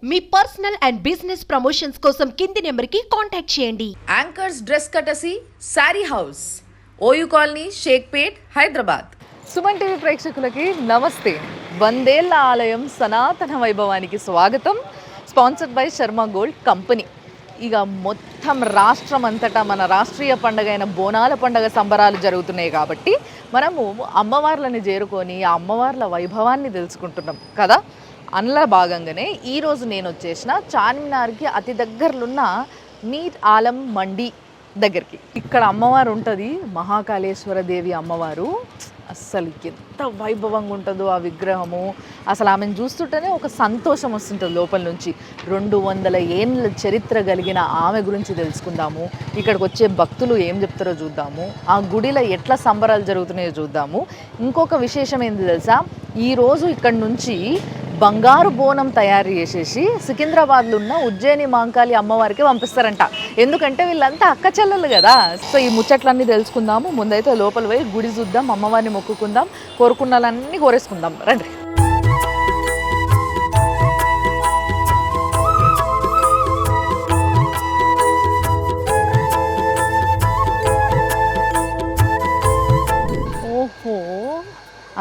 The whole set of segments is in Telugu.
Me personal and business promotions కోసం కింది నెంబర్కి కాంటాక్ట్ చేయండి. యాంకర్స్ డ్రెస్ కటసి sari house, OU colony, Shaikpet, Hyderabad. Suman TV ప్రేక్షకులకి నమస్తే. 100 ఏళ్ల ఆలయం సనాతన వైభవానికి స్వాగతం. Sponsored by Sharma gold company. ఇక మొత్తం రాష్ట్రం అంతటా మన రాష్ట్రీయ పండుగ అయిన బోనాల పండుగ సంబరాలు జరుగుతున్నాయి కాబట్టి మనము అమ్మవార్లని చేరుకొని ఆ అమ్మవార్ల వైభవాన్ని తెలుసుకుంటున్నాం కదా. అందులో భాగంగానే ఈరోజు నేను వచ్చేసిన చార్మినార్కి అతి దగ్గరలున్న మీర్ ఆలం మండి దగ్గరికి. ఇక్కడ అమ్మవారు ఉంటుంది, మహాకాళేశ్వర దేవి అమ్మవారు. అస్సలు ఎంత వైభవంగా ఉంటుందో ఆ విగ్రహము. అసలు ఆమెను చూస్తుంటేనే ఒక సంతోషం వస్తుంటుంది లోపల నుంచి. 200 ఏళ్ళ చరిత్ర కలిగిన ఆమె గురించి తెలుసుకుందాము. ఇక్కడికి వచ్చే భక్తులు ఏం చెప్తారో చూద్దాము. ఆ గుడిలో ఎట్లా సంబరాలు జరుగుతున్నాయో చూద్దాము. ఇంకొక విశేషం ఏంది తెలుసా, ఈరోజు ఇక్కడ నుంచి బంగారు బోనం తయారు చేసేసి సికింద్రాబాద్లో ఉన్న ఉజ్జయిని మాంకాళి అమ్మవారికి పంపిస్తారంట. ఎందుకంటే వీళ్ళంతా అక్క చెల్లెలు కదా. సో ఈ ముచ్చట్లన్నీ తెలుసుకుందాము. ముందైతే లోపల పోయి గుడి చూద్దాం, అమ్మవారిని మొక్కుకుందాం, కోరుకున్నలన్నీ కోరేసుకుందాం. రండి. ఓహో,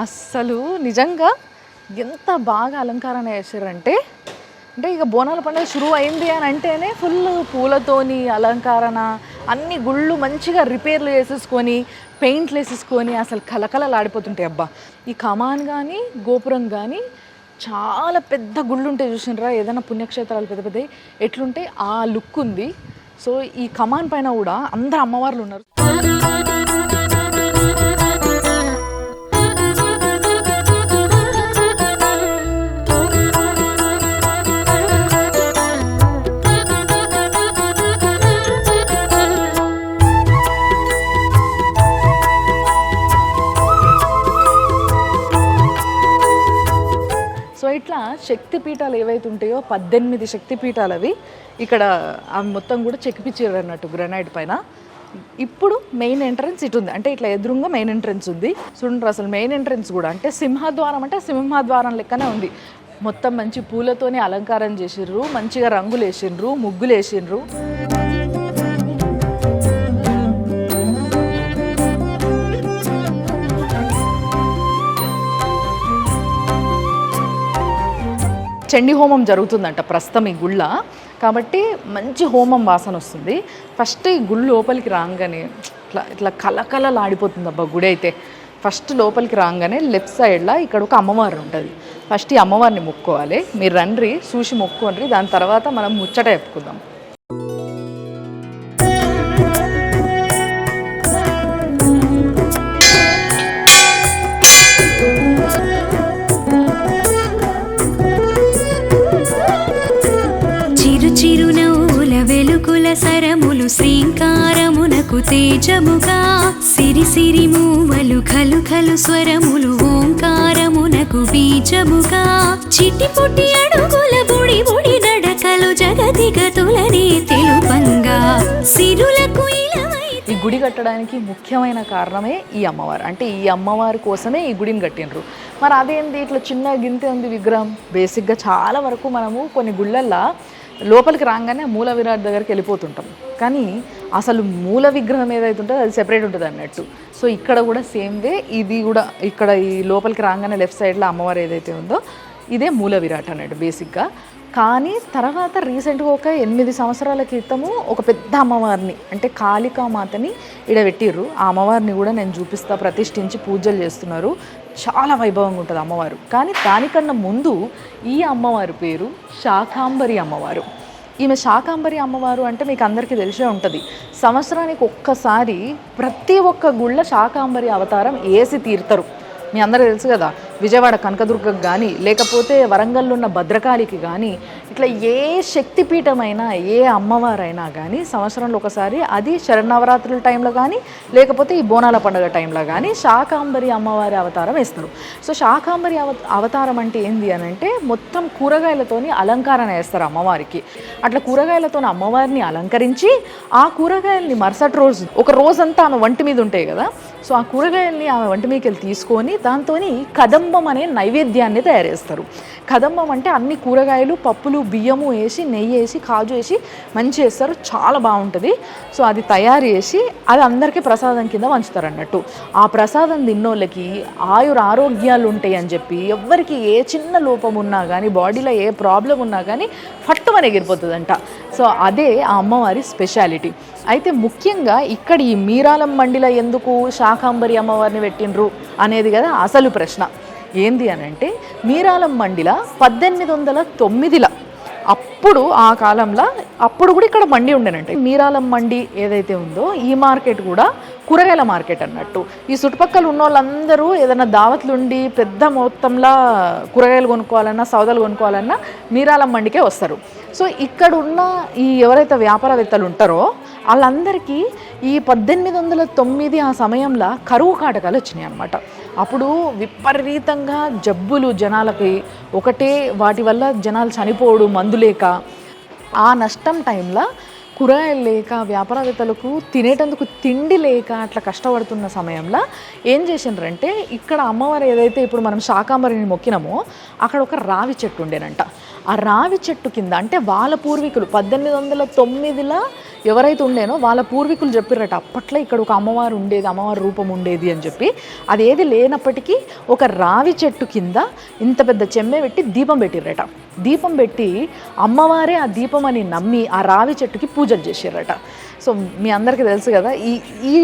అస్సలు నిజంగా ఎంత బాగా అలంకరణ చేశారంటే, ఇక బోనాల పండుగ షురూ అయింది అని అంటేనే ఫుల్ పూలతోని అలంకరణ, అన్ని గుళ్ళు మంచిగా రిపేర్లు చేసేసుకొని పెయింట్లు వేసేసుకొని అసలు కలకలలాడిపోతుంటాయి. అబ్బా, ఈ కమాన్ కానీ గోపురం కానీ చాలా పెద్ద గుళ్ళు ఉంటాయి చూసినరా, ఏదైనా పుణ్యక్షేత్రాలు పెద్ద పెద్దవి ఎట్లుంటే ఆ లుక్ ఉంది. సో ఈ కమాన్ పైన కూడా అందరు అమ్మవార్లు ఉన్నారు. ఇట్లా శక్తిపీఠాలు ఏవైతే ఉంటాయో 18 శక్తిపీఠాలు అవి ఇక్కడ అవి మొత్తం కూడా చెక్కిపిచ్చారు అన్నట్టు గ్రనైట్ పైన. ఇప్పుడు మెయిన్ ఎంట్రన్స్ ఇటు ఉంది, అంటే ఇట్లా ఎదురుగా మెయిన్ ఎంట్రన్స్ ఉంది. చూడండి అసలు మెయిన్ ఎంట్రన్స్ కూడా అంటే సింహద్వారం, అంటే సింహద్వారం లెక్కనే ఉంది. మొత్తం మంచి పూలతోనే అలంకారం చేసిండ్రు, మంచిగా రంగులు వేసిండ్రు, ముగ్గులు వేసిండ్రు. చండీ హోమం జరుగుతుందంట ప్రస్తుతం ఈ గుళ్ళ, కాబట్టి మంచి హోమం వాసన వస్తుంది. ఫస్ట్ ఈ గుళ్ళు లోపలికి రాగానే ఇట్లా కలకలలాడిపోతుంది అబ్బా గుడి అయితే. ఫస్ట్ లోపలికి రాగానే లెఫ్ట్ సైడ్లో ఇక్కడ ఒక అమ్మవారు ఉంటుంది. ఫస్ట్ ఈ అమ్మవారిని మొక్కుకోవాలి. మీరు రండి, చూసి మొక్కుకోండి, దాని తర్వాత మనం ముచ్చట చెప్పుకుందాం. సరములు శ్రీంకారమునకు తేజముగా, సిరి సిరి మూవలు ఖలు ఖలు స్వరములు ఓంకారమునకు బీజముగా, చిట్టి పుట్టి అడుగుల బుడి బుడి నడకలు జగతిగతులనే తెలుపంగా, సిరులకు ఇలవై. ఈ గుడి కట్టడానికి ముఖ్యమైన కారణమే ఈ అమ్మవారు. అంటే ఈ అమ్మవారి కోసమే ఈ గుడిని కట్టినరు. మరి అదేంది ఇట్లా చిన్న గింతే ఉంది విగ్రహం. బేసిక్గా చాలా వరకు మనము కొన్ని గుళ్ళల్లో లోపలికి రాగానే మూల విరాట్ దగ్గరికి వెళ్ళిపోతుంటాం, కానీ అసలు మూల విగ్రహం ఏదైతే ఉంటుందో అది సెపరేట్ ఉంటుంది అన్నట్టు. సో ఇక్కడ కూడా సేమ్ వే ఇది కూడా ఇక్కడ ఈ లోపలికి రాగానే లెఫ్ట్ సైడ్లో అమ్మవారు ఏదైతే ఉందో ఇదే మూల విరాట్ అన్నట్టు బేసిక్గా. కానీ తర్వాత రీసెంట్గా ఒక 8 సంవత్సరాల క్రితము ఒక పెద్ద అమ్మవారిని, అంటే కాళికామాతని ఈడ పెట్టిర్రు. ఆ అమ్మవారిని కూడా నేను చూపిస్తా, ప్రతిష్ఠించి పూజలు చేస్తున్నారు. చాలా వైభవంగా ఉంటుంది అమ్మవారు. కానీ దానికన్నా ముందు ఈ అమ్మవారి పేరు శాకాంబరి అమ్మవారు. ఈమె శాకాంబరి అమ్మవారు అంటే మీకు అందరికీ తెలిసే ఉంటుంది. సంవత్సరానికి ఒక్కసారి ప్రతి ఒక్క గుళ్ళ శాకాంబరి అవతారం వేసి తీరుతారు. మీ అందరికీ తెలుసు కదా, విజయవాడ కనకదుర్గకు కానీ లేకపోతే వరంగల్లో ఉన్న భద్రకాళికి కానీ ఇట్లా ఏ శక్తిపీఠమైనా ఏ అమ్మవారైనా కానీ సంవత్సరంలో ఒకసారి, అది శరన్నవరాత్రుల టైంలో కానీ లేకపోతే ఈ బోనాల పండుగ టైంలో కానీ శాకాంబరి అమ్మవారి అవతారం వేస్తారు. సో శాకాంబరి అవతారం అంటే ఏంది అని అంటే మొత్తం కూరగాయలతోని అలంకరణ వేస్తారు అమ్మవారికి. అట్లా కూరగాయలతో అమ్మవారిని అలంకరించి ఆ కూరగాయలని మరుసటి రోజు ఒక రోజంతా ఆమె వంటి మీద ఉంటాయి కదా, సో ఆ కూరగాయల్ని ఆమె వంట మీకెళ్ళి తీసుకొని దాంతో కదంబం అనే నైవేద్యాన్ని తయారు చేస్తారు. కదంబం అంటే అన్ని కూరగాయలు, పప్పులు, బియ్యము వేసి, నెయ్యి వేసి, కాజు వేసి మంచి చేస్తారు, చాలా బాగుంటుంది. సో అది తయారు చేసి అది అందరికీ ప్రసాదం కింద పంచుతారు అన్నట్టు. ఆ ప్రసాదం తిన్నోళ్ళకి ఆరోగ్యాలు ఉంటాయి అని చెప్పి, ఎవరికి ఏ చిన్న లోపం ఉన్నా కానీ, బాడీలో ఏ ప్రాబ్లం ఉన్నా కానీ ఫట్టుమని ఎగిరిపోతుందంట. సో అదే ఆ అమ్మవారి స్పెషాలిటీ. అయితే ముఖ్యంగా ఇక్కడ ఈ మీరాలం మండిలో ఎందుకు శాకాంబరి అమ్మవారిని పెట్టినరు అనేది కదా అసలు ప్రశ్న. ఏంది అని అంటే, మీరాలం మండిల 1809 అప్పుడు ఆ కాలంలో అప్పుడు కూడా ఇక్కడ మండి ఉండేనంటే, మీరాలం మండి ఏదైతే ఉందో ఈ మార్కెట్ కూడా కూరగాయల మార్కెట్ అన్నట్టు. ఈ చుట్టుపక్కల ఉన్న వాళ్ళందరూ ఏదైనా దావత్లుండి పెద్ద మొత్తంలో కూరగాయలు కొనుక్కోవాలన్నా, సౌదాలు కొనుక్కోవాలన్నా మీరాలం మండికే వస్తారు. సో ఇక్కడ ఉన్న ఈ ఎవరైతే వ్యాపారవేత్తలు ఉంటారో వాళ్ళందరికీ ఈ 1809 ఆ సమయంలో కరువు కాటకాలు వచ్చినాయి అన్నమాట. అప్పుడు విపరీతంగా జబ్బులు జనాలకి, ఒకటే వాటి వల్ల జనాలు చనిపోవడం, మందు లేక. ఆ నష్టం టైంలో కూరగాయలు లేక, వ్యాపారవేత్తలకు తినేటందుకు తిండి లేక అట్లా కష్టపడుతున్న సమయంలో ఏం చేసిండ్రంటే, ఇక్కడ అమ్మవారు ఏదైతే ఇప్పుడు మనం శాకాంబరిని మొక్కినామో అక్కడ ఒక రావి చెట్టు ఉండేనంట. ఆ రావి చెట్టు కింద అంటే వాళ్ళ పూర్వీకులు 1809 ఎవరైతే ఉండేనో వాళ్ళ పూర్వీకులు చెప్పారట, అప్పట్లో ఇక్కడ ఒక అమ్మవారు ఉండేది, అమ్మవారి రూపం ఉండేది అని చెప్పి. అదేది లేనప్పటికీ ఒక రావి చెట్టు కింద ఇంత పెద్ద చెమ్మె పెట్టి దీపం పెట్టిర్రట. దీపం పెట్టి అమ్మవారే ఆ దీపం అని నమ్మి ఆ రావి చెట్టుకి పూజలు చేసారట. సో మీ అందరికీ తెలుసు కదా ఈ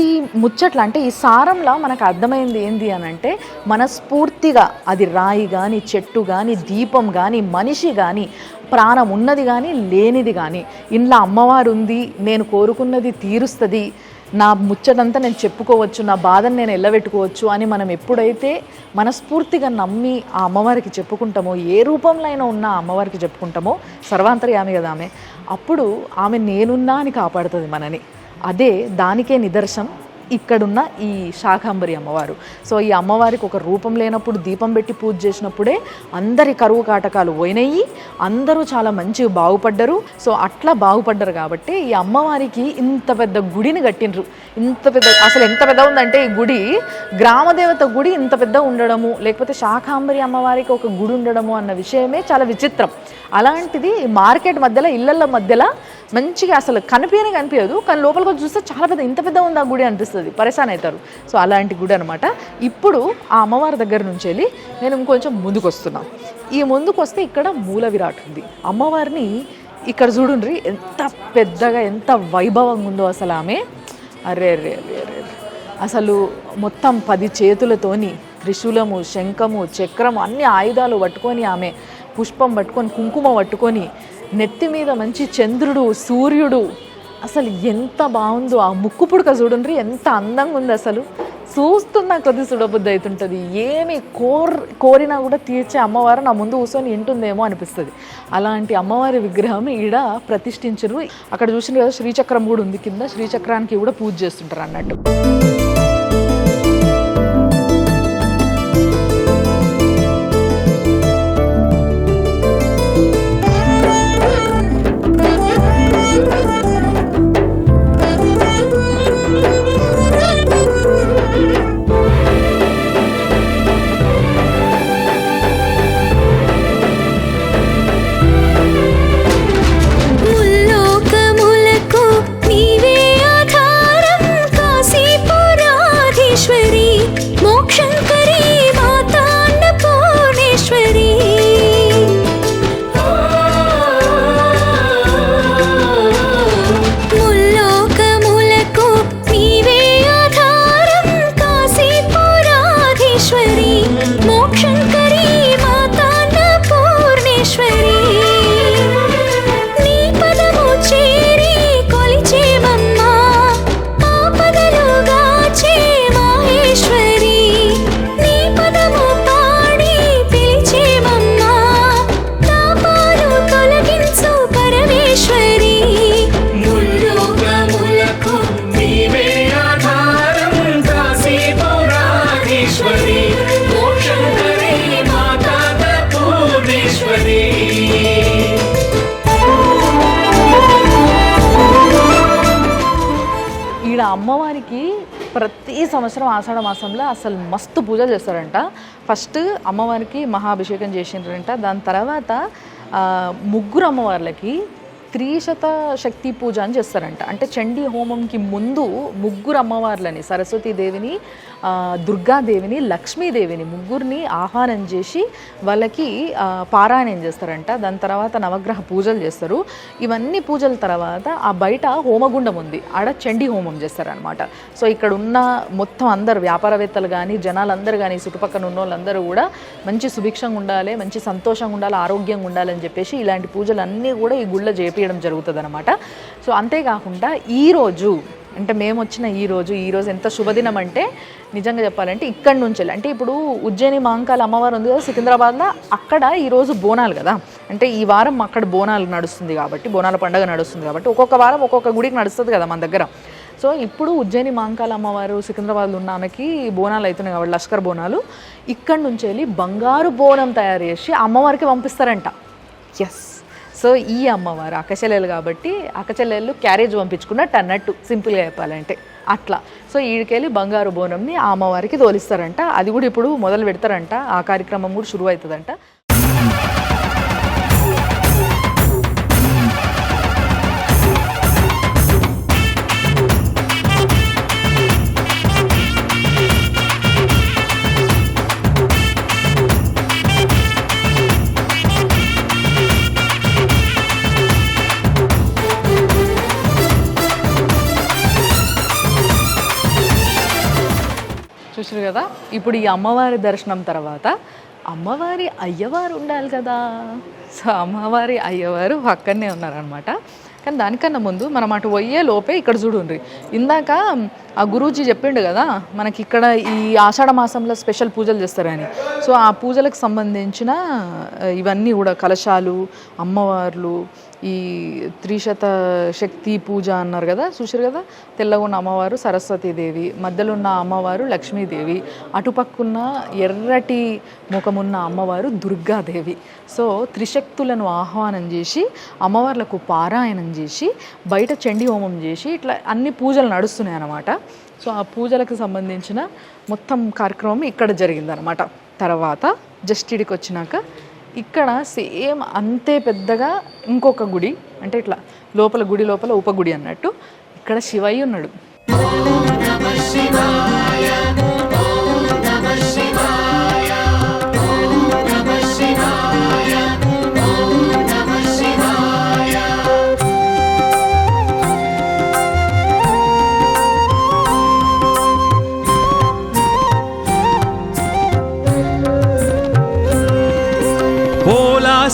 ముచ్చట్ల అంటే ఈ సారంలో మనకు అర్థమైంది ఏంది అని అంటే, మనస్ఫూర్తిగా అది రాయి కానీ, చెట్టు కానీ, దీపం కానీ, మనిషి కానీ, ప్రాణం ఉన్నది కానీ లేనిది కానీ, ఇంట్లో అమ్మవారు ఉంది, నేను కోరుకున్నది తీరుస్తుంది, నా ముచ్చటంతా నేను చెప్పుకోవచ్చు, నా బాధను నేను ఎల్లబెట్టుకోవచ్చు అని మనం ఎప్పుడైతే మనస్ఫూర్తిగా నమ్మి ఆ అమ్మవారికి చెప్పుకుంటామో, ఏ రూపంలో అయినా ఉన్న ఆ అమ్మవారికి చెప్పుకుంటామో, సర్వాంతర్యామి కదా ఆమె, అప్పుడు ఆమె నేనున్నా అని కాపాడుతుంది మనని. అదే దానికే నిదర్శనం ఇక్కడున్న ఈ శాకాంబరి అమ్మవారు. సో ఈ అమ్మవారికి ఒక రూపం లేనప్పుడు దీపం పెట్టి పూజ చేసినప్పుడే అందరి కరువు కాటకాలు పోయినాయి, అందరూ చాలా మంచిగా బాగుపడ్డరు. సో అట్లా బాగుపడ్డరు కాబట్టి ఈ అమ్మవారికి ఇంత పెద్ద గుడిని కట్టినరు. ఇంత పెద్ద, అసలు ఎంత పెద్ద ఉందంటే ఈ గుడి, గ్రామదేవత గుడి ఇంత పెద్ద ఉండడము, లేకపోతే శాకాంబరి అమ్మవారికి ఒక గుడి ఉండడము అన్న విషయమే చాలా విచిత్రం. అలాంటిది మార్కెట్ మధ్యలో, ఇళ్ళ మధ్యలో మంచిగా అసలు కనిపించదు, కానీ లోపలికి చూస్తే చాలా పెద్ద, ఇంత పెద్ద ఉంది ఆ గుడి అనిపిస్తుంది, పరేషాన్ అవుతారు. సో అలాంటి గుడి అనమాట. ఇప్పుడు ఆ అమ్మవారి దగ్గర నుంచి వెళ్ళి నేను ఇంకొంచెం ముందుకు వస్తున్నాను. ఈ ముందుకు వస్తే ఇక్కడ మూల విరాట్ ఉంది. అమ్మవారిని ఇక్కడ చూడండి ఎంత పెద్దగా, ఎంత వైభవంగా ఉందో అసలు ఆమె. అరే రే రే రే అసలు మొత్తం 10 చేతులతోని త్రిశూలము, శంఖము, చక్రము అన్ని ఆయుధాలు పట్టుకొని, ఆమె పుష్పం పట్టుకొని, కుంకుమ పట్టుకొని, నెత్తి మీద మంచి చంద్రుడు, సూర్యుడు, అసలు ఎంత బాగుందో. ఆ ముక్కు పుడక చూడండి ఎంత అందంగా ఉంది. అసలు చూస్తున్నా కొద్ది చూడబుద్ధి అవుతుంటుంది. ఏమి కోరినా కూడా తీర్చే అమ్మవారు నా ముందు కూర్చొని వింటుందేమో అనిపిస్తుంది. అలాంటి అమ్మవారి విగ్రహం ఈడ ప్రతిష్ఠించరు. అక్కడ చూసిన కదా శ్రీచక్రం కూడా ఉంది కింద, శ్రీచక్రానికి కూడా పూజ చేస్తుంటారు అన్నట్టు. ముల్లోకములకు నీవే ఆధారం, కాశీ ఇక అమ్మవారికి ప్రతి సంవత్సరం ఆషాఢ మాసంలో అసలు మస్తు పూజలు చేస్తారంట. ఫస్ట్ అమ్మవారికి మహాభిషేకం చేసిండ్రంట. దాని తర్వాత ముగ్గురు అమ్మవార్లకి త్రిశత శక్తి పూజ అని చేస్తారంట. అంటే చండీ హోమంకి ముందు ముగ్గురు అమ్మవార్లని, సరస్వతీదేవిని, దుర్గాదేవిని, లక్ష్మీదేవిని ముగ్గురిని ఆహ్వానం చేసి వాళ్ళకి పారాయణం చేస్తారంట. దాని తర్వాత నవగ్రహ పూజలు చేస్తారు. ఇవన్నీ పూజల తర్వాత ఆ బయట హోమగుండం ఉంది, ఆడ చండీ హోమం చేస్తారనమాట. సో ఇక్కడ ఉన్న మొత్తం అందరు వ్యాపారవేత్తలు కానీ జనాలందరూ కానీ చుట్టుపక్కల ఉన్న వాళ్ళందరూ కూడా మంచి సుభిక్షంగా ఉండాలి, మంచి సంతోషంగా ఉండాలి, ఆరోగ్యంగా ఉండాలని చెప్పేసి ఇలాంటి పూజలు అన్నీ కూడా ఈ గుళ్ళ చేపించడం జరుగుతుంది అనమాట. సో అంతేకాకుండా ఈరోజు అంటే మేము వచ్చిన ఈరోజు ఎంత శుభదినం అంటే నిజంగా చెప్పాలంటే ఇక్కడి నుంచి అంటే ఇప్పుడు ఉజ్జయిని మహంకాళ అమ్మవారు ఉంది కదా సికింద్రాబాద్లో, అక్కడ ఈరోజు బోనాలు కదా. అంటే ఈ వారం అక్కడ బోనాలు నడుస్తుంది కాబట్టి, బోనాల పండుగ నడుస్తుంది కాబట్టి ఒక్కొక్క వారం ఒక్కొక్క గుడికి నడుస్తుంది కదా మన దగ్గర. సో ఇప్పుడు ఉజ్జయిని మహంకాళ అమ్మవారు సికింద్రాబాద్లో ఉన్న ఆమెకి బోనాలు అవుతున్నాయి కాబట్టి లష్కర్ బోనాలు ఇక్కడి నుంచి వెళ్ళి బంగారు బోనం తయారు చేసి అమ్మవారికి పంపిస్తారంట. ఎస్, సో ఈ అమ్మవారు అక్కచెల్లెలు కాబట్టి అక్కచెల్లెళ్ళు క్యారేజ్ పంపించుకున్నట్టు అన్నట్టు సింపుల్గా చెప్పాలంటే అట్లా. సో ఈడికెళ్ళి బంగారు బోనంని ఆ అమ్మవారికి తోలిస్తారంట. అది కూడా ఇప్పుడు మొదలు పెడతారంట. ఆ కార్యక్రమం కూడా శురువు అవుతుందంట. చూసారు కదా, ఇప్పుడు ఈ అమ్మవారి దర్శనం తర్వాత అమ్మవారి అయ్యవారు ఉండాలి కదా. సో అమ్మవారి అయ్యవారు పక్కనే ఉన్నారనమాట. కానీ దానికన్నా ముందు మనం అటు పోయే లోపే ఇక్కడ చూడండి, ఇందాక ఆ గురూజీ చెప్పిండు కదా మనకి ఇక్కడ ఈ ఆషాఢ మాసంలో స్పెషల్ పూజలు చేస్తారని. సో ఆ పూజలకు సంబంధించిన ఇవన్నీ కూడా కలశాలు, అమ్మవార్లు, ఈ త్రిశత శక్తి పూజ అన్నారు కదా, చూసారు కదా. తెల్లగా ఉన్న అమ్మవారు సరస్వతీదేవి, మధ్యలో ఉన్న అమ్మవారు లక్ష్మీదేవి, అటుపక్కున్న ఎర్రటి ముఖమున్న అమ్మవారు దుర్గాదేవి. సో త్రిశక్తులను ఆహ్వానం చేసి అమ్మవార్లకు పారాయణం చేసి బయట చండీ హోమం చేసి ఇట్లా అన్ని పూజలు నడుస్తున్నాయి అన్నమాట. సో ఆ పూజలకు సంబంధించిన మొత్తం కార్యక్రమం ఇక్కడ జరిగిందనమాట. తర్వాత జస్ట్ ఇడికి వచ్చినాక ఇక్కడ సేమ్ అంతే పెద్దగా ఇంకొక గుడి, అంటే ఇట్లా లోపల గుడి లోపల ఉపగుడి అన్నట్టు ఇక్కడ శివయ్య ఉన్నాడు.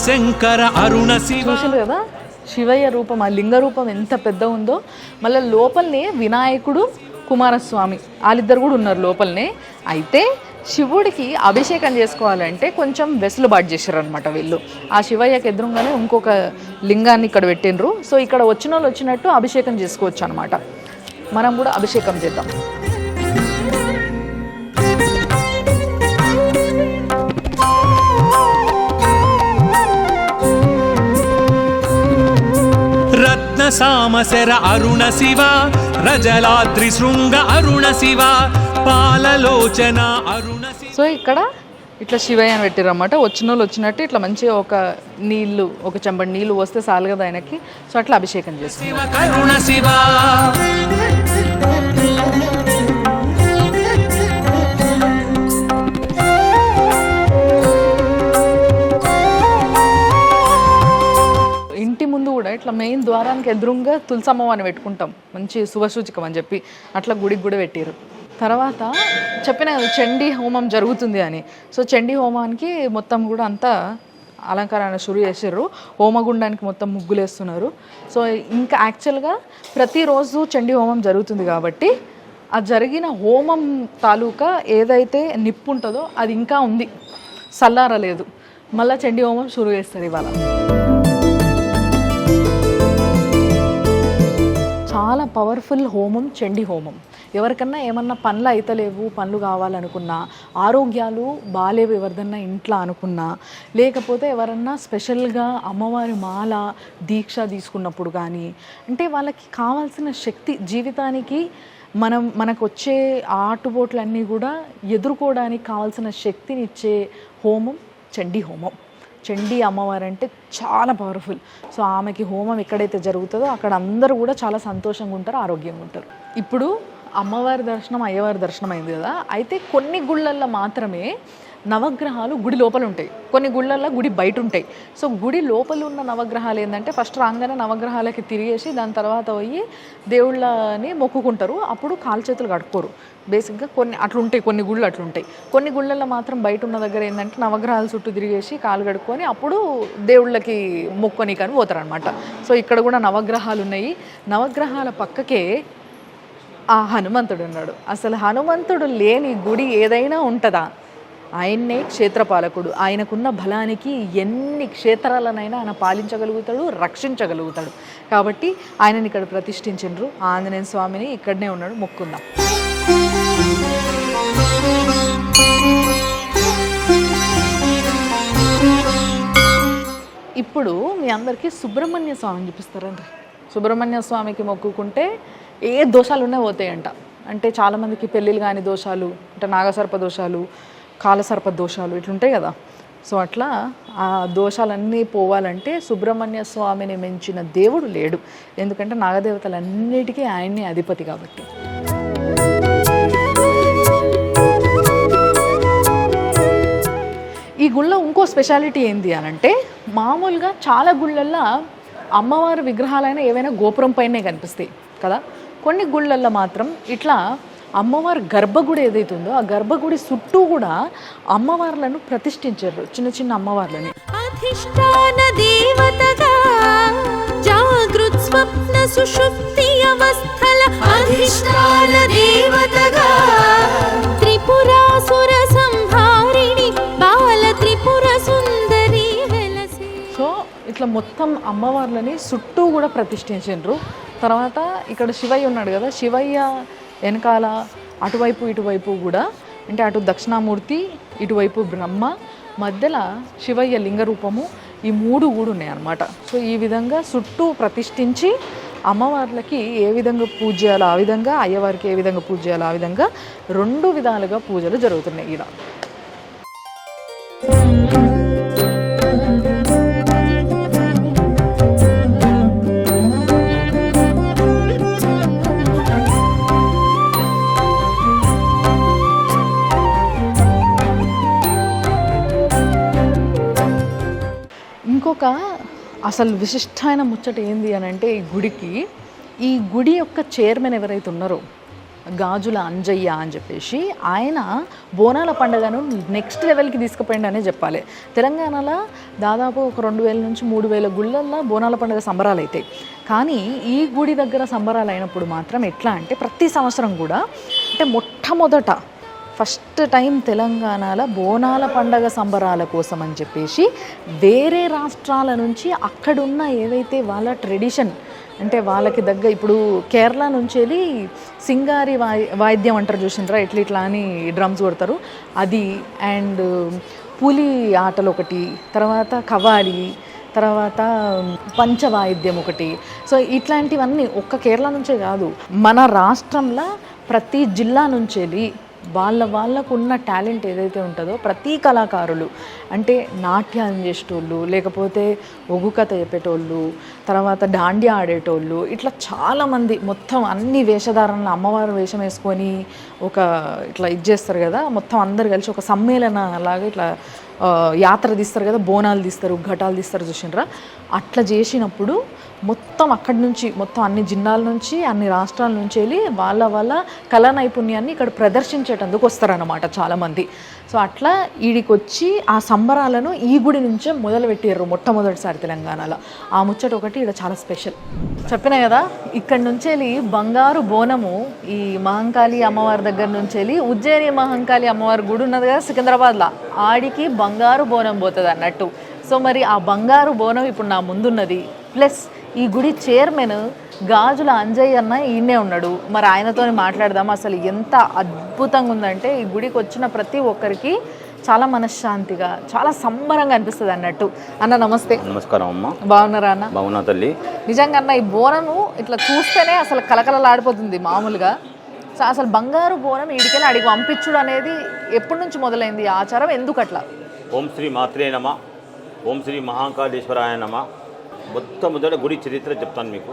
శంకర అరుణ శివ. చూసింది కదా శివయ్య రూపం, ఆ లింగ రూపం ఎంత పెద్ద ఉందో. మళ్ళీ లోపలనే వినాయకుడు, కుమారస్వామి వాళ్ళిద్దరు కూడా ఉన్నారు లోపలనే. అయితే శివుడికి అభిషేకం చేసుకోవాలంటే కొంచెం వెసులుబాటు చేశారు అనమాట వీళ్ళు. ఆ శివయ్యకి ఎదురుగానే ఇంకొక లింగాన్ని ఇక్కడ పెట్టినరు. సో ఇక్కడ వచ్చిన వాళ్ళు వచ్చినట్టు అభిషేకం చేసుకోవచ్చు అనమాట. మనం కూడా అభిషేకం చేద్దాం. సామశర అరుణ శివ, రజలాద్రి శృంగ అరుణ శివ, పాలలోచన అరుణ శివ. సో ఇక్కడ ఇట్లా శివయ్య అని పెట్టిరన్నమాట. వచ్చిన వాళ్ళు వచ్చినట్టు ఇట్లా మంచిగా ఒక నీళ్ళు, ఒక చెంబడి నీళ్ళు వస్తే చాలు కదా ఆయనకి. సో అట్లా అభిషేకం చేస్తారు. కరుణ శివ. ఇంటి ముందు కూడా ఇట్లా మెయిన్ ద్వారానికి ఎదురుగా తులసమ్మ అని పెట్టుకుంటాం, మంచి శుభసూచకం అని చెప్పి అట్లా గుడికి కూడా పెట్టారు. తర్వాత చెప్పిన కదా చండీ హోమం జరుగుతుంది అని. సో చండీ హోమానికి మొత్తం కూడా అంతా అలంకరణ షురు చేసారు. హోమగుండానికి మొత్తం ముగ్గులు వేస్తున్నారు. సో ఇంకా యాక్చువల్గా ప్రతిరోజు చండీ హోమం జరుగుతుంది కాబట్టి ఆ జరిగిన హోమం తాలూకా ఏదైతే నిప్పు ఉంటుందో అది ఇంకా ఉంది, చల్లారలేదు. మళ్ళీ చండీ హోమం షురు చేస్తారు ఇవాళ. చాలా పవర్ఫుల్ హోమం చండీ హోమం. ఎవరికన్నా ఏమన్నా పనులు అయితలేవు, పనులు కావాలనుకున్నా, ఆరోగ్యాలు బాలేవు ఎవరిదన్నా ఇంట్లో అనుకున్నా, లేకపోతే ఎవరన్నా స్పెషల్గా అమ్మవారి మాల దీక్ష తీసుకున్నప్పుడు కానీ, అంటే వాళ్ళకి కావాల్సిన శక్తి జీవితానికి మనకు వచ్చే ఆటుపోట్లన్నీ కూడా ఎదుర్కోవడానికి కావాల్సిన శక్తిని ఇచ్చే హోమం చండీ హోమం. చండీ అమ్మవారు అంటే చాలా పవర్ఫుల్. సో ఆమెకి హోమం ఎక్కడైతే జరుగుతుందో అక్కడ అందరూ కూడా చాలా సంతోషంగా ఉంటారు, ఆరోగ్యంగా ఉంటారు. ఇప్పుడు అమ్మవారి దర్శనం, అయ్యవారి దర్శనం అయింది కదా. అయితే కొన్ని గుళ్ళల్లో మాత్రమే నవగ్రహాలు గుడి లోపల ఉంటాయి, కొన్ని గుళ్ళల్లో గుడి బయట ఉంటాయి. సో గుడి లోపల ఉన్న నవగ్రహాలు ఏంటంటే ఫస్ట్ రాగానే నవగ్రహాలకి తిరిగేసి దాని తర్వాత పోయి దేవుళ్ళని మొక్కుకుంటారు. అప్పుడు కాలు చేతులు కడుక్కోరు బేసిక్గా. కొన్ని అట్లుంటాయి, కొన్ని గుళ్ళు అట్లుంటాయి. కొన్ని గుళ్ళల్లో మాత్రం బయట ఉన్న దగ్గర ఏంటంటే నవగ్రహాల చుట్టూ తిరిగేసి కాలు కడుక్కొని అప్పుడు దేవుళ్ళకి మొక్కొని కానీ పోతారనమాట. సో ఇక్కడ కూడా నవగ్రహాలు ఉన్నాయి. నవగ్రహాల పక్కకే ఆ హనుమంతుడు ఉన్నాడు. అసలు హనుమంతుడు లేని గుడి ఏదైనా ఉంటుందా? ఆయన్నే క్షేత్రపాలకుడు. ఆయనకున్న బలానికి ఎన్ని క్షేత్రాలనైనా ఆయన పాలించగలుగుతాడు, రక్షించగలుగుతాడు. కాబట్టి ఆయనని ఇక్కడ ప్రతిష్ఠించిండ్రు. ఆంజనేయ స్వామిని ఇక్కడనే ఉన్నాడు, మొక్కుందాం. ఇప్పుడు మీ అందరికీ సుబ్రహ్మణ్య స్వామిని చూపిస్తారండి. సుబ్రహ్మణ్య స్వామికి మొక్కుకుంటే ఏ దోషాలు ఉన్నాయి పోతాయంట. అంటే చాలామందికి పెళ్ళిళ్ళు కాని దోషాలు, అంటే నాగసర్ప దోషాలు, కాలసర్ప దోషాలు ఇట్లుంటాయి కదా. సో అట్లా ఆ దోషాలన్నీ పోవాలంటే సుబ్రహ్మణ్య స్వామిని మించిన దేవుడు లేడు. ఎందుకంటే నాగదేవతలన్నిటికీ ఆయన్ని అధిపతి కాబట్టి. ఈ గుళ్ళో ఇంకో స్పెషాలిటీ ఏంటి అని అంటే, మామూలుగా చాలా గుళ్ళల్లో అమ్మవారి విగ్రహాలైనా ఏవైనా గోపురం పైనే కనిపిస్తాయి కదా. కొన్ని గుళ్ళల్లో మాత్రం ఇట్లా అమ్మవారి గర్భగుడి ఏదైతుందో ఆ గర్భగుడి చుట్టూ కూడా అమ్మవార్లను ప్రతిష్ఠించారు, చిన్న చిన్న అమ్మవార్లని. అధిష్టాన దేవతగా జాగృత్ స్వప్న సుషుప్తి అవస్థల అధిష్టాన దేవతగా త్రిపురాసుర సంహారిణి బాల త్రిపుర సుందరి వెలసి. సో ఇట్లా మొత్తం అమ్మవార్లని చుట్టూ కూడా ప్రతిష్ఠించారు. తర్వాత ఇక్కడ శివయ్య ఉన్నాడు కదా, శివయ్య వెనకాల అటువైపు ఇటువైపు కూడా, అంటే అటు దక్షిణామూర్తి, ఇటువైపు బ్రహ్మ, మధ్యలో శివయ్య లింగ రూపము, ఈ మూడు కూడా ఉన్నాయి అన్నమాట. సో ఈ విధంగా చుట్టూ ప్రతిష్ఠించి అమ్మవార్లకి ఏ విధంగా పూజ చేయాలో ఆ విధంగా, అయ్యవారికి ఏ విధంగా పూజ చేయాలో ఆ విధంగా 2 విధాలుగా పూజలు జరుగుతున్నాయి ఈడ. ఇంకొక అసలు విశిష్టమైన ముచ్చట ఏంది అని అంటే, ఈ గుడి యొక్క చైర్మన్ ఎవరైతే ఉన్నారో గాజుల అంజయ్య అని చెప్పేసి, ఆయన బోనాల పండుగను నెక్స్ట్ లెవెల్కి తీసుకుపోయింది అనే చెప్పాలి. తెలంగాణలో దాదాపు ఒక 2000 నుంచి 3000 గుళ్ళల్లో బోనాల పండుగ సంబరాలు అవుతాయి. కానీ ఈ గుడి దగ్గర సంబరాలు అయినప్పుడు మాత్రం ఎట్లా అంటే, ప్రతి సంవత్సరం కూడా అంటే మొట్టమొదట ఫస్ట్ టైం తెలంగాణలో బోనాల పండగ సంబరాల కోసం అని చెప్పేసి వేరే రాష్ట్రాల నుంచి అక్కడున్న ఏవైతే వాళ్ళ ట్రెడిషన్, అంటే వాళ్ళకి దగ్గర ఇప్పుడు కేరళ నుంచి వెళ్ళి సింగారి వాయిద్యం అంటారు చూసిండ్రా, ఇట్లా అని డ్రమ్స్ కొడతారు అది, అండ్ పులి ఆటలు ఒకటి, తర్వాత కవాలి, తర్వాత పంచవాయిద్యం ఒకటి. సో ఇట్లాంటివన్నీ ఒక్క కేరళ నుంచే కాదు, మన రాష్ట్రంలో ప్రతి జిల్లా నుంచి వెళ్ళి వాళ్ళకు ఉన్న టాలెంట్ ఏదైతే ఉంటుందో ప్రతి కళాకారులు, అంటే నాట్యాలు చేసేటోళ్ళు, లేకపోతే ఒగ్గు కథ చెప్పేటోళ్ళు, తర్వాత దాండియా ఆడేటోళ్ళు, ఇట్లా చాలామంది మొత్తం అన్ని వేషధారణలు అమ్మవారు వేషం వేసుకొని ఒక ఇట్లా ఇది చేస్తారు కదా, మొత్తం అందరు కలిసి ఒక సమ్మేళన లాగా ఇట్లా యాత్ర తీస్తారు కదా, బోనాలు తీస్తారు, ఘటాలు తీస్తారు చూసిండ్రా. అట్లా చేసినప్పుడు మొత్తం అక్కడి నుంచి మొత్తం అన్ని జిల్లాల నుంచి అన్ని రాష్ట్రాల నుంచి వెళ్ళి వాళ్ళ కళా నైపుణ్యాన్ని ఇక్కడ ప్రదర్శించేటందుకు వస్తారన్నమాట చాలామంది. సో అట్లా ఈడికి వచ్చి ఆ సంబరాలను ఈ గుడి నుంచే మొదలుపెట్టారు మొట్టమొదటిసారి తెలంగాణలో. ఆ ముచ్చట ఒకటి ఇక్కడ చాలా స్పెషల్. చెప్పినా కదా, ఇక్కడి నుంచి వెళ్ళి బంగారు బోనము ఈ మహంకాళి అమ్మవారి దగ్గర నుంచి వెళ్ళి ఉజ్జయిని మహంకాళి అమ్మవారి గుడి ఉన్నది కదా సికింద్రాబాద్లో, ఆడికి బంగారు బోనం పోతుంది అన్నట్టు. సో మరి ఆ బంగారు బోనం ఇప్పుడు నా ముందున్నది, ప్లస్ ఈ గుడి చైర్మన్ గాజుల అంజయ్య అన్న ఈయనే ఉన్నాడు. మరి ఆయనతో మాట్లాడదాం. అసలు ఎంత అద్భుతంగా ఉందంటే ఈ గుడికి వచ్చిన ప్రతి ఒక్కరికి చాలా మనశ్శాంతిగా, చాలా సంబరంగా అనిపిస్తుంది అన్నట్టు. అన్న నమస్తే. నమస్కారం అమ్మ. బాగున్నారా అన్న? బాగున్నా తల్లి. నిజంగా అన్న ఈ బోనము ఇట్లా చూస్తేనే అసలు కలకలలాడిపోతుంది మామూలుగా. అసలు బంగారు బోనం ఈడికెళ్ళి అడిగి పంపించుడు అనేది ఎప్పటి నుంచి మొదలైంది ఈ ఆచారం, ఎందుకు అట్లా? ఓం శ్రీ మాత్రే నమ, ఓం శ్రీ మహాకాళేశ్వరాయ నమ. మొట్టమొదటి గుడి చరిత్ర చెప్తాను మీకు.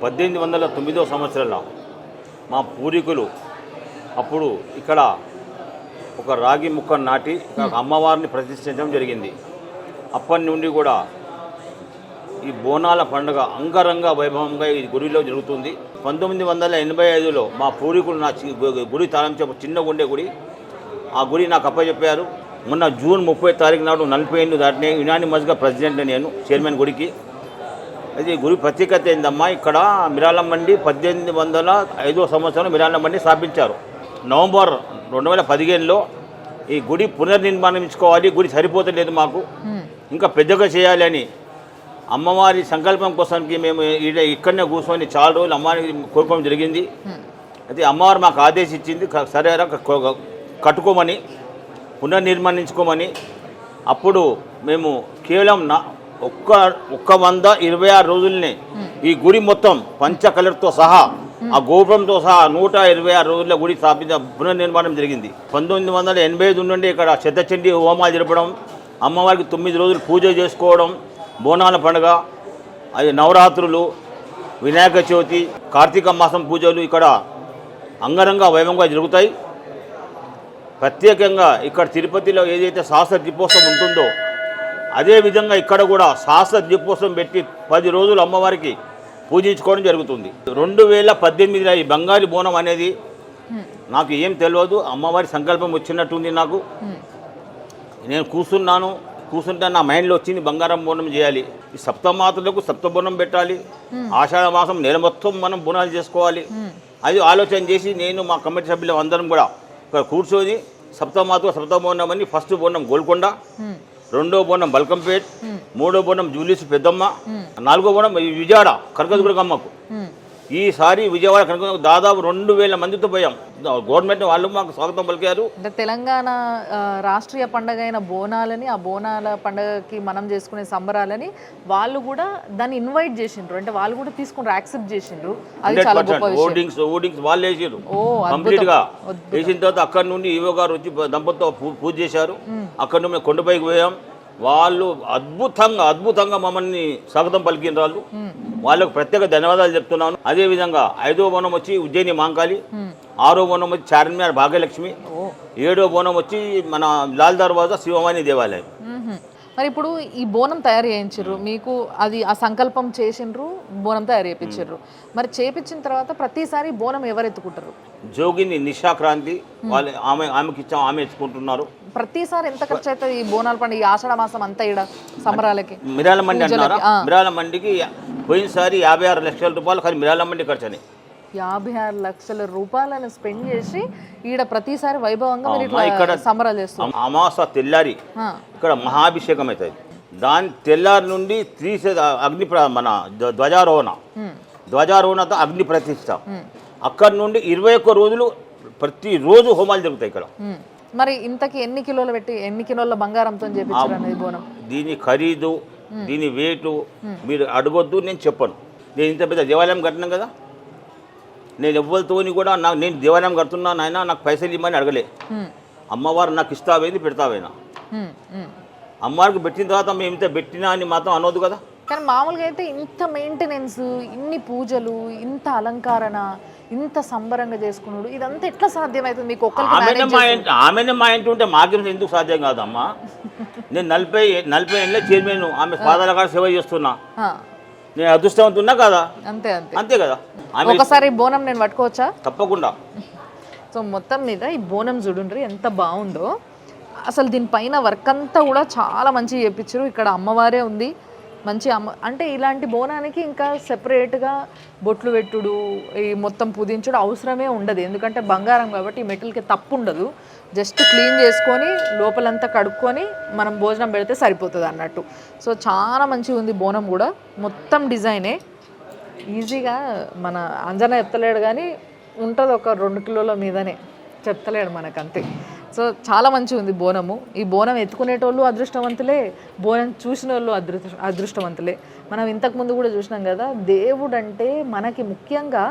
1809 సంవత్సరంలో మా పూర్వీకులు అప్పుడు ఇక్కడ ఒక రాగి ముక్క నాటి అమ్మవారిని ప్రతిష్ఠించడం జరిగింది. అప్పటి నుండి కూడా ఈ బోనాల పండుగ అంగరంగ వైభవంగా ఈ గుడిలో జరుగుతుంది. 1985లో మా పూర్వీకులు నా గుడి తాళం చెప్ప చిన్నగా ఉండే గుడి, ఆ గుడి నాకు అప్పచెప్పారు. మొన్న జూన్ 30 తారీఖు నాడు 40 ఏళ్ళు దాటినే యునానిమస్గా ప్రెసిడెంట్ నేను, చైర్మన్ గుడికి. అయితే గుడి ప్రత్యేకత ఏందమ్మా, ఇక్కడ మిరాలం మండి 1805 సంవత్సరంలో మిరాలం మండి స్థాపించారు. నవంబర్ 2015లో ఈ గుడి పునర్నిర్మాణించుకోవాలి, గుడి సరిపోతలేదు మాకు, ఇంకా పెద్దగా చేయాలి అని అమ్మవారి సంకల్పం కోసానికి మేము ఇక్కడనే కూర్చొని చాలా రోజులు అమ్మవారికి కోరుకోవడం జరిగింది. అయితే అమ్మవారు మాకు ఆదేశించింది, సరే కట్టుకోమని, పునర్నిర్మాణించుకోమని. అప్పుడు మేము కేవలం 126 రోజులనే ఈ గుడి మొత్తం పంచ కలర్తో సహా, ఆ గోపురంతో సహా 126 రోజుల గుడి పునర్నిర్మాణం జరిగింది. 1985 నుండి ఇక్కడ శతచండీ హోమాలు జరపడం, అమ్మవారికి 9 రోజులు పూజ చేసుకోవడం, బోనాల పండుగ, అది నవరాత్రులు, వినాయక చవితి, కార్తీక మాసం పూజలు ఇక్కడ అంగరంగ వైభవంగా జరుగుతాయి. ప్రత్యేకంగా ఇక్కడ తిరుపతిలో ఏదైతే సహస్ర దీపోత్సవం ఉంటుందో అదేవిధంగా ఇక్కడ కూడా సహస్ర దీపోత్సవం పెట్టి 10 రోజులు అమ్మవారికి పూజించుకోవడం జరుగుతుంది. 2018లో ఈ బంగారు బోనం అనేది నాకు ఏం తెలియదు, అమ్మవారి సంకల్పం వచ్చినట్టుంది నాకు. నేను కూర్చుంటే నా మైండ్లో వచ్చింది బంగారం బోనం చేయాలి, ఈ సప్తమాతలకు సప్తబోనం పెట్టాలి, ఆషాఢ మాసం నెల మొత్తం మనం బోనాలు చేసుకోవాలి. అది ఆలోచన చేసి నేను మా కమిటీ సభ్యులు అందరం కూడా ఇక్కడ కూర్చొని సప్తబోనం అని, ఫస్ట్ బోనం గోల్కొండ, రెండో బోనం బల్కంపేట్, మూడో బోనం జూలీస్ పెద్దమ్మ, నాలుగో బోనం విజయవాడ కనకదుర్గమ్మకు. ఈసారి విజయవాడ కనుక దాదాపు 2000 మందితో పోయాం. గవర్నమెంట్ వాళ్ళు మాకు స్వాగతం పలికారు. అంటే తెలంగాణ రాష్ట్రీయ పండుగ అయిన బోనాలని, ఆ బోనాల పండుగకి మనం చేసుకునే సంబరాలని వాళ్ళు కూడా దాన్ని ఇన్వైట్ చేసిండ్రు, అంటే వాళ్ళు కూడా తీసుకుని యాక్సెప్ట్ చేసిండ్రు. అది చాలా గొప్ప విషయం. ఓటింగ్స్ వాళ్ళు వేసారు కంప్లీట్ గా. వేసిన తర్వాత అక్కడి నుండి ఈవో గారు వచ్చి దంపతితో పూజ చేశారు. అక్కడి నుండి కొండపైకి పోయాం. వాళ్ళు అద్భుతంగా మమ్మల్ని స్వాగతం పలికిన వాళ్ళకు ప్రత్యేక ధన్యవాదాలు చెప్తున్నాను. అదేవిధంగా 5వ బోనం వచ్చి ఉజ్జయిని మాంకాళి, 6వ బోనం వచ్చి చార్మినార్ భాగ్యలక్ష్మి, 7వ బోనం వచ్చి మన లాల్ దర్వాజా శివవాణి దేవాలయం. మరి ఇప్పుడు ఈ బోనం తయారు చేయించారు మీకు, అది ఆ సంకల్పం చేసిండ్రు, బోనం తయారు చేయించారు. మరి చేపించిన తర్వాత ప్రతిసారి బోనం ఎవరు ఎత్తుకుంటారు? జోగిని నిషాక్రాంతి వాళ్ళు, ఆమెకి ఇచ్చాం, ఆమె ఎత్తుకుంటున్నారు. ప్రతిసారి ఎంత ఖర్చు అవుతుంది ఈ బోనాల పండుగ, ఆషాఢ మాసం అంతా ఇక్కడ సంబరాలకి? మిరాల మండి అంటున్నారా? మిరాల మండికి పోయినసారి 56 లక్షల రూపాయలు కానీ మిరాల మండి ఖర్చు అని 56 లక్షల రూపాయలను స్పెండ్ చేసి ఈడ ప్రతిసారి వైభవంగా ఇక్కడ సంబరాలు చేస్తాం. అమాస తెల్లారి ఇక్కడ మహాభిషేకం అవుతుంది. దాని తెల్లారి నుండి అగ్ని మన ధ్వజారోహణతో అగ్ని ప్రతిష్ట. అక్కడి నుండి 21 రోజులు ప్రతిరోజు హోమాలు జరుగుతాయి ఇక్కడ. మరి ఇంతకి ఎన్ని కిలోలు పెట్టి, ఎన్ని కిలోల బంగారంతో చేపించారు అనేది బోనం? దీని ఖరీదు, దీని వెయిట్ మీరు అడగొద్దు, నేను చెప్పను. నేను ఇంత పెద్ద దేవాలయం కట్టినాం కదా, నేను ఎవ్వరితోని కూడా నేను దేవాలయం కడుతున్నా నాయన నాకు పైసలు ఇవ్వమని అడగలే. అమ్మవారు నాకు ఇస్తావేంది పెడతావేనా, అమ్మవారికి పెట్టిన తర్వాత మేము ఇంత పెట్టినా అని మాత్రం అనవద్దు కదా. కానీ మామూలుగా అయితే ఇంత మెయింటెనెన్స్, ఇన్ని పూజలు, ఇంత అలంకరణ, ఇంత సంబరంగా చేసుకున్నాడు, ఇదంతా ఎట్లా సాధ్యమవుతుంది మీకు? ఆమెనే మా ఇంటి ఉంటే మాకేం ఎందుకు సాధ్యం కాదమ్మా? నేను 40 ఏళ్ళ చైర్మన్, ఆమె పాదాల కాడ సేవ చేస్తున్నా, నేను అదృష్టవంతున్నా కదా. అంతే కదా. ఒకసారి బోనం నేను పట్టుకోవచ్చా? తప్పకుండా. సో మొత్తం మీద ఈ బోనం చూడండి ఎంత బాగుందో. అసలు దీనిపైన వర్క్ అంతా కూడా చాలా మంచిగా చేయించారు. ఇక్కడ అమ్మవారే ఉంది, మంచి అంటే ఇలాంటి బోనానికి ఇంకా సెపరేట్గా బొట్లు పెట్టుడు ఈ మొత్తం పుదించుడు అవసరమే ఉండదు, ఎందుకంటే బంగారం కాబట్టి ఈ మెటల్కి తప్పు ఉండదు. జస్ట్ క్లీన్ చేసుకొని లోపలంతా కడుక్కొని మనం భోజనం పెడితే సరిపోతుంది అన్నట్టు. సో చాలా మంచిగా ఉంది బోనం కూడా, మొత్తం డిజైనే. ఈజీగా మన అంజన చెప్తలేడు కానీ ఉంటుంది ఒక 2 కిలోల మీదనే, చెప్తలేడు మనకు అంతే. సో చాలా మంచిగా ఉంది బోనము. ఈ బోనం ఎత్తుకునేటోళ్ళు అదృష్టవంతులే, బోనం చూసిన వాళ్ళు అదృష్టవంతులే. మనం ఇంతకుముందు కూడా చూసినాం కదా, దేవుడు అంటే మనకి ముఖ్యంగా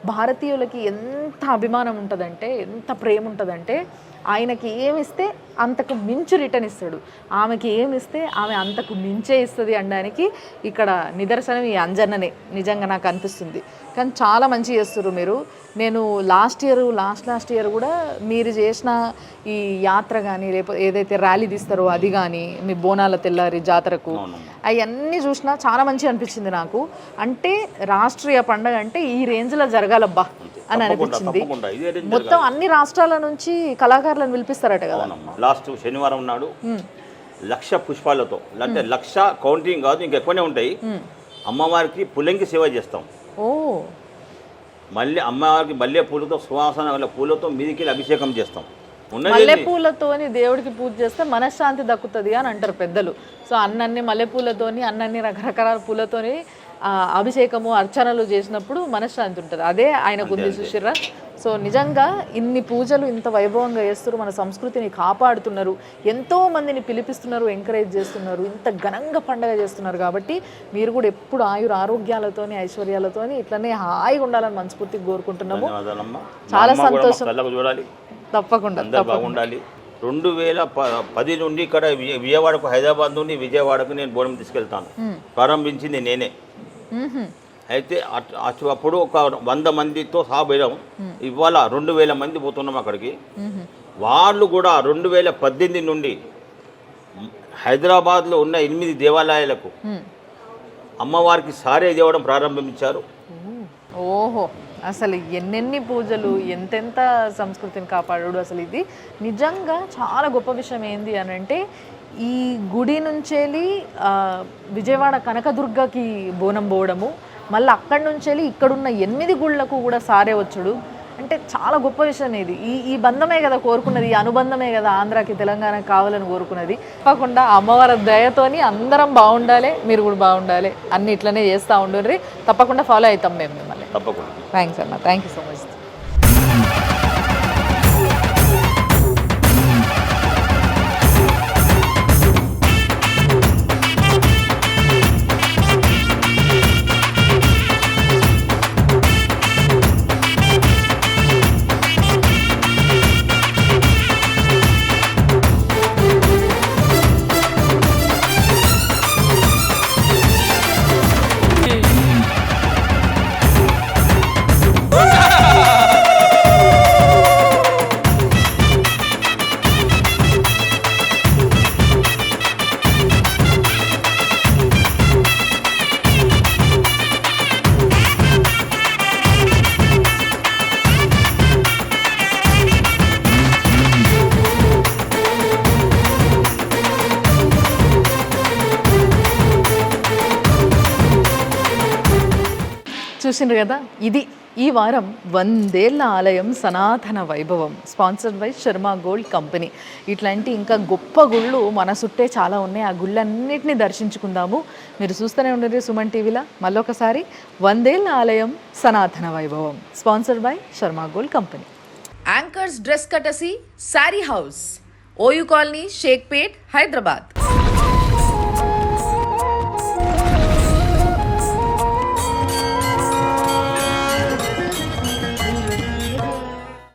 భారతీయులకి ఎంత అభిమానం ఉంటుందంటే, ఎంత ప్రేమ ఉంటుందంటే, ఆయనకి ఏమిస్తే అంతకు మించి రిటర్న్ ఇస్తాడు, ఆమెకి ఏమిస్తే ఆమె అంతకు మించే ఇస్తుంది అనడానికి ఇక్కడ నిదర్శనం ఈ అంజన్ననే నిజంగా నాకు అనిపిస్తుంది. కానీ చాలా మంచి చేస్తారు మీరు. నేను లాస్ట్ ఇయర్ కూడా మీరు చేసిన ఈ యాత్ర కానీ లేకపోతే ఏదైతే ర్యాలీ తీస్తారో అది కానీ, మీ బోనాల తెల్లారి జాతరకు అవన్నీ చూసినా చాలా మంచిగా అనిపించింది నాకు. అంటే రాష్ట్రీయ పండుగ అంటే ఈ రేంజ్లో జరగాలబ్బా అని అనిపించింది. మొత్తం అన్ని రాష్ట్రాల నుంచి కళాకారులను పిలిపిస్తారట కదా. లాస్ట్ శనివారం నాడు 1,00,000 పుష్పాలతో, అంటే 1,00,000 కౌంటింగ్ కాదు, ఇంకా ఎక్కువనే ఉంటాయి. అమ్మవారికి పులంగి సేవ చేస్తాం. ఓ, మళ్ళీ అమ్మవారికి మల్లె పూలతో, సువాసన పూలతో మీదికి అభిషేకం చేస్తాం. మల్లెపూలతోని దేవుడికి పూజ చేస్తే మనశ్శాంతి దక్కుతుంది అని అంటారు పెద్దలు. సో అన్నీ మల్లెపూలతోని, అన్నీ రకరకాల పూలతోని అభిషేకము అర్చనలు చేసినప్పుడు మనశ్శాంతి ఉంటుంది. అదే ఆయనకు ఉంది సుశిర్రా. సో నిజంగా ఇన్ని పూజలు ఇంత వైభవంగా చేస్తున్నారు, మన సంస్కృతిని కాపాడుతున్నారు, ఎంతో మందిని పిలిపిస్తున్నారు, ఎంకరేజ్ చేస్తున్నారు, ఇంత ఘనంగా పండగ చేస్తున్నారు. కాబట్టి మీరు కూడా ఎప్పుడు ఆరోగ్యాలతోని ఐశ్వర్యాలతోని ఇట్లనే హాయిగా ఉండాలని మనస్ఫూర్తిగా కోరుకుంటున్నాము. చాలా సంతోషం. తప్పకుండా బాగుండాలి. 2010 నుండి ఇక్కడ విజయవాడకు, హైదరాబాద్ నుండి విజయవాడకు నేను బోనం తీసుకెళ్తాను. ప్రారంభించింది నేనే. అయితే అప్పుడు ఒక 100 మందితో సాబేయడం, ఇవాళ 2,000 మంది పోతున్నాం అక్కడికి. వాళ్ళు కూడా 2018 నుండి హైదరాబాద్లో ఉన్న 8 దేవాలయాలకు అమ్మవారికి సారే తేవడం ప్రారంభించారు. ఓహో, అసలు ఎన్నెన్ని పూజలు, ఎంతెంత సంస్కృతిని కాపాడు. అసలు ఇది నిజంగా చాలా గొప్ప విషయం. ఏంది అని అంటే, ఈ గుడి నుంచెళ్ళి విజయవాడ కనకదుర్గకి బోనం పోవడము, మళ్ళీ అక్కడి నుంచెళ్ళి ఇక్కడున్న 8 గుళ్ళకు కూడా సారే వచ్చుడు అంటే చాలా గొప్ప విషయం. ఇది ఈ బంధమే కదా కోరుకున్నది, ఈ అనుబంధమే కదా ఆంధ్రాకి తెలంగాణకి కావాలని కోరుకున్నది. తప్పకుండా అమ్మవారి దయతోని అందరం బాగుండాలి, మీరు కూడా బాగుండాలి, అన్ని ఇట్లనే చేస్తూ ఉండండి. తప్పకుండా ఫాలో అవుతాం మేము మిమ్మల్ని. తప్పకుండా. థ్యాంక్స్ అన్న, థ్యాంక్ యూ సో మచ్. చూసిండ్రు కదా, ఇది ఈ వారం 100 ఏళ్ల ఆలయం సనాతన వైభవం, sponsored by Sharma gold company. ఇట్లాంటి ఇంకా గొప్ప గుళ్ళు మన చుట్టే చాలా ఉన్నాయి. ఆ గుళ్ళన్నిటిని దర్శించుకుందాము. మీరు చూస్తూనే ఉండండి సుమన్ టీవీలో. మళ్ళొకసారి 100 ఏళ్ల ఆలయం సనాతన వైభవం, sponsored by Sharma gold company. Anchors dress కటసి sari house, OU colony, Shaikpet, Hyderabad.